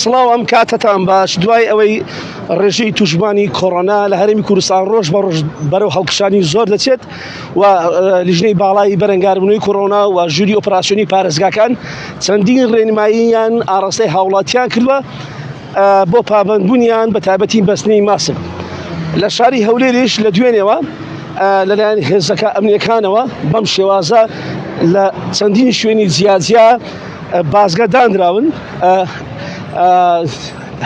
سڵاو ئەم کاتتان باش دوای ئەوەی ڕێژەی توشبانی کۆڕۆنا لە هەرێمی کوردستان ڕۆژ بە ڕۆژ بەرەو هەڵکشانی زۆر دەچێت و لیژنەی باڵای بەرەنگاربوونەوەی کۆڕۆنا و ژووری ئۆپراسیۆنی پارێزگاکان چەندین ڕێنماییان ئاڕاستەی هاوڵاتیان کردووە بۆ پابەندبوونیان بە تایبەتی بەستنی ماسک لە شاری هەولێریش لە دوێنێەوە لەلایەن هێزەکە ئەمنیەکانەوە بەم شێوازە لە چەندین شوێنی جیاجیا بازگە دانراون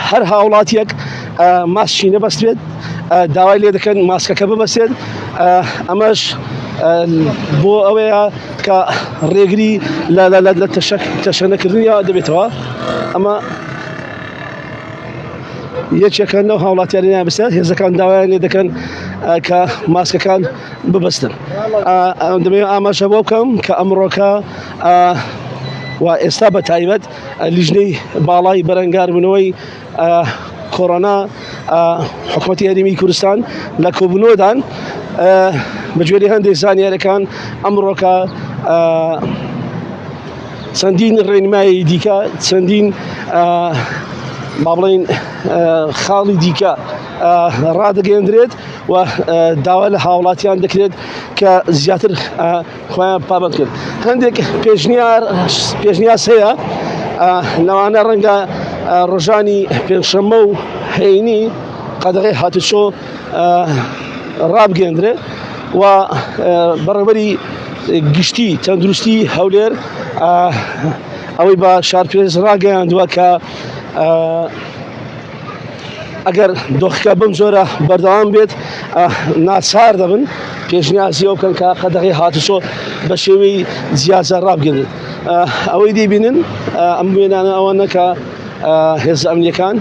هەر هاوڵاتیەک ماسکی نەبەستێت داوای لێ دەکەن ماسکەکە ببەسێت ئەمەش بۆ ئەوەیە کە ڕێگری لە تەشەنەکردنیەوە دەبێتەوە ئەمە یەکێکە لەو هاوڵاتیانیان بستێت هێزەکان داوایان لێ دەکەن کە ماسکەکان ببەستن دەبێت ئاماژە بۆ بکەم کە ئەمڕۆکە و ئێستا بە تایبەت لیژنەی باڵای بەرەنگاربوونەوەی کۆڕۆنا حکوومەتی هەرێمی کوردستان لە کۆبوونەوەدان بەگوێرەی هەندێک زانیاریەکان ئەمڕۆکە چەندین ڕێنمایی دیکە چەندین با بڵێن خاڵی دیکە ڕادەگەیەندرێت و داوا لە هاوڵاتیان دەکرێت کە زیاتر خۆیان پابەند کرد هەندێک پێشنیاز هەیە لەوانە ڕەنگە ڕۆژانی پێنجشەممە و هەینی قەدەغەی هاتوچۆ ڕابگەیەندرێ و بەڕێوەبەری گشتی تەندروستی هەولێر ئەوەی بە شارپێز ڕاگەیاندووە کە ئەگەر دۆخەکە بەم جۆرە بەردەوام بێت ناچار دەبن پێشنیازیەوە بکەن کە قەدەغەی هاتوچۆ بە شێوەی جیاجە ڕابگرن ئەوەی دەبینن ئەم وێنانە ئەوەنە کە هێز ئەمنیەکان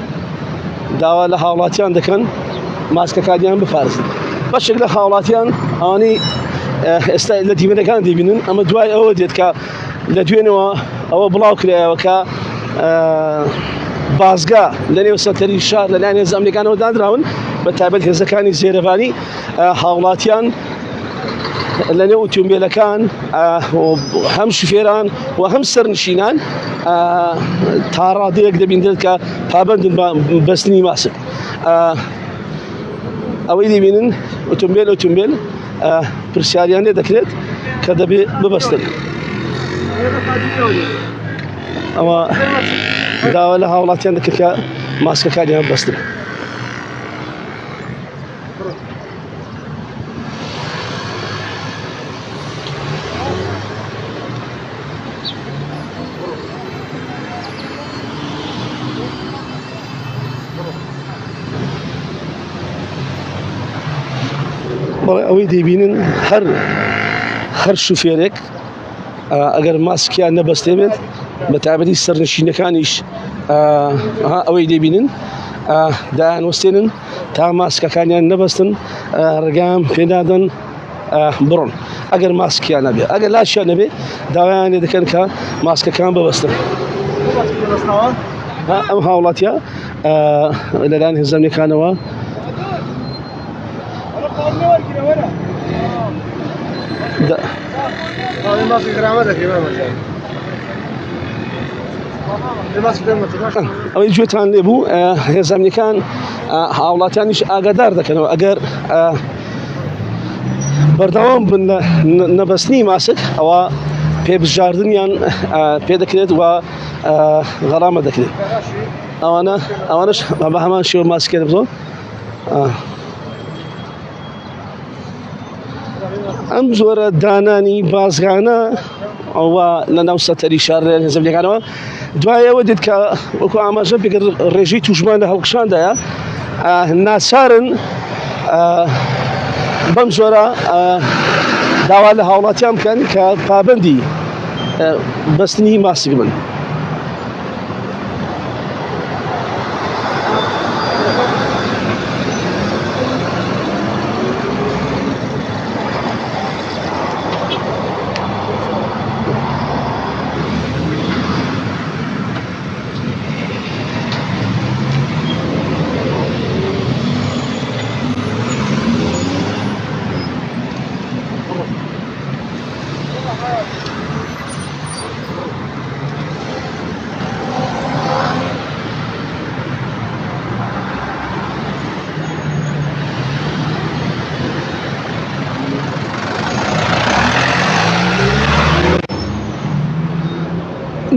داوا لە هاوڵاتیان دەکەن ماسکەکانیان بپارێزن بەشێک لە هاوڵاتیان ئەوانەی ئێستا لە دیمەنەکان دەبینن ئەمە دوای ئەوە دێت کە لە دوێنەوە ئەوە بڵاو کرایەوە کە بازگا لە نێو سەرتەری شار لەلایەن هێز ئەمنیەکانەوە دانراون بە تایبەت هێزەکانی زێرەبانی هاوڵاتیان لە نێو ئۆتۆمبیلەکان هەم شوفێران و هەم سەرنشینان تا ڕادەیەک دەبینێت کە پابەندن بە بەستنی ماسک ئەوەی دەبینن ئۆتۆمبیل پرسیاریان لێ دەکرێت کە دەبێت ببەستن ئەوە داوا لە هاوڵاتیان دەکرد کە ماسکەکانیان بەستن بەڵێ ئەوەی دەبینن هەر شوفێرێک ئەگەر ماسکیان نەبەستێ بێت بە تایبەتی سەرنشینەکانیش ئەوەی دەبینن دایانوەستێنن تا ماسکەکانیان نەبەستن ڕێگەیان پێدادەن بڕۆن ئەگەر ماسکیان نەبێ ئەگەر لاشیان نەبێ داوایان لێ دەکەن کە ماسکەکان ببەستن ئەم هاوڵاتیە لەلایەن هێز ئەمنیەکانەوە ئەوەی گوێتان لێبوو هێز ئەمنیەکان هاوڵاتیانیش ئاگادار دەکەنەوە ئەگەر بەردەوام بن لە نەبەستنی ماسک ئەوە پێبژاردنیان پێدەکرێت و غەرامە دەکرێت ئەوانش بە هەمان شێوە ماسکێ دەبزۆن ئەم زۆرە دانانی بازگانە ئەوە لە ناو سەرتەری شار هێز ئەمنیەکانەوە دوایەوە دێت کە وەکو ئاماژە پێکرد ڕێژەی توشمان لە هەڵکشاندایە ناچارن بەم زۆرە داوا لە هاوڵاتیان بکەن کە پابەندی بەستنی ماسک بن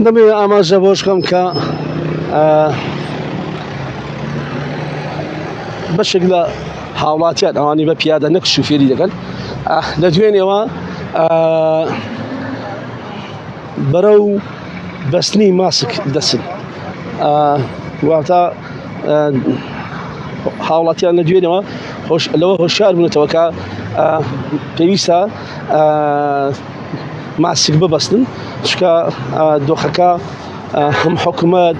دەبێ ئاماژە بۆش بکەم کە بەشێک لە هاوڵاتیان ئەوانی بە پیادە نەک شوفێری دەکەن لە دوێنێەوە بەرەو بەستنی ماسک دەچن واتە هاوڵاتیان لە دوێنەوە لەوە هۆشیار بوونەتەوە کە پێویستە ماسک ببەستن چکە دۆخەکە هەم حکوومەت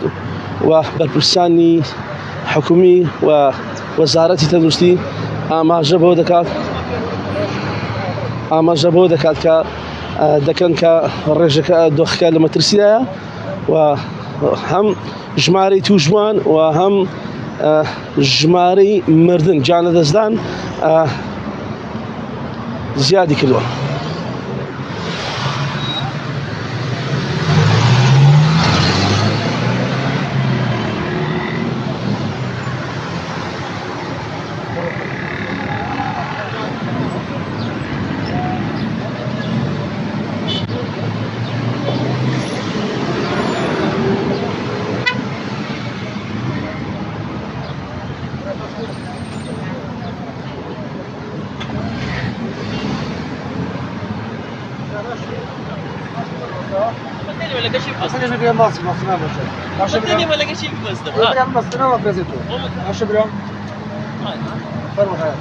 و بەرپرسانی حکومی و وەزارەتی تەندروستی ئاماژە بۆ دەکات کە دەکەن کە ڕێژەکە دۆخەکە لە مەترسیدایە و هەم ژمارەی تووشبووان و هەم ژمارەی مردن جانە دەستدان زیادی کردووە. Aslında bir masum masuna başlar. Başka bir Benim öyle geçeyim mi bastım? bir masuna mı prezeto? Başka bir Farma hayat.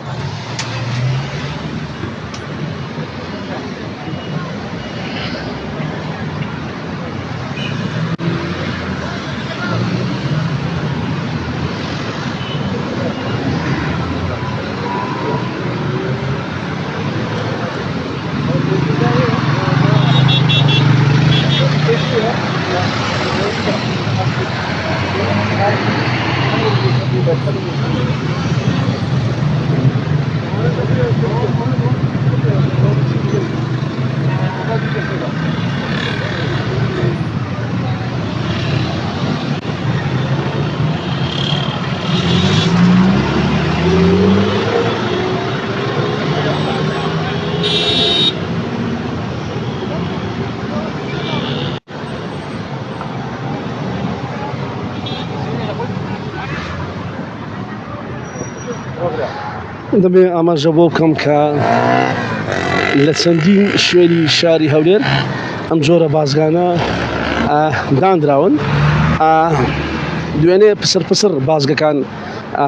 دەبێ ئاماژە بۆ بکەم کە لە چەندین شوێنی شاری هەولێر ئەم جۆرە بازگانە دانراون دوێنێ پسر بازگەکان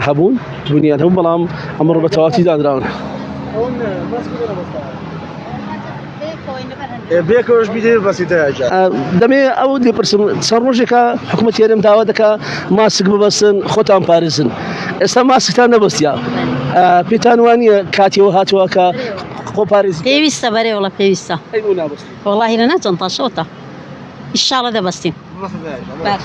هەبوون بنیان هەبوو بەڵام ئەمڕۆ بە تەواتی دانراون. بێکەوەش بیدێ بەسیتەیە دەمێ ئەو دێپرسم چەند ڕۆژێکە حکوومەت هێرم داوا دەکا ماسک ببەستن خۆتان پارێزن ئێستا ماسکتان نەبەستیا پێتان وانە کاتیەوە هاتووە کە خۆ پارێزی پێویستە بەرێوڵە پێویستە ئەی نابەست وەڵاهی لە ناچەند تاشەوەتە ئیشاڵە دەبەستین باش.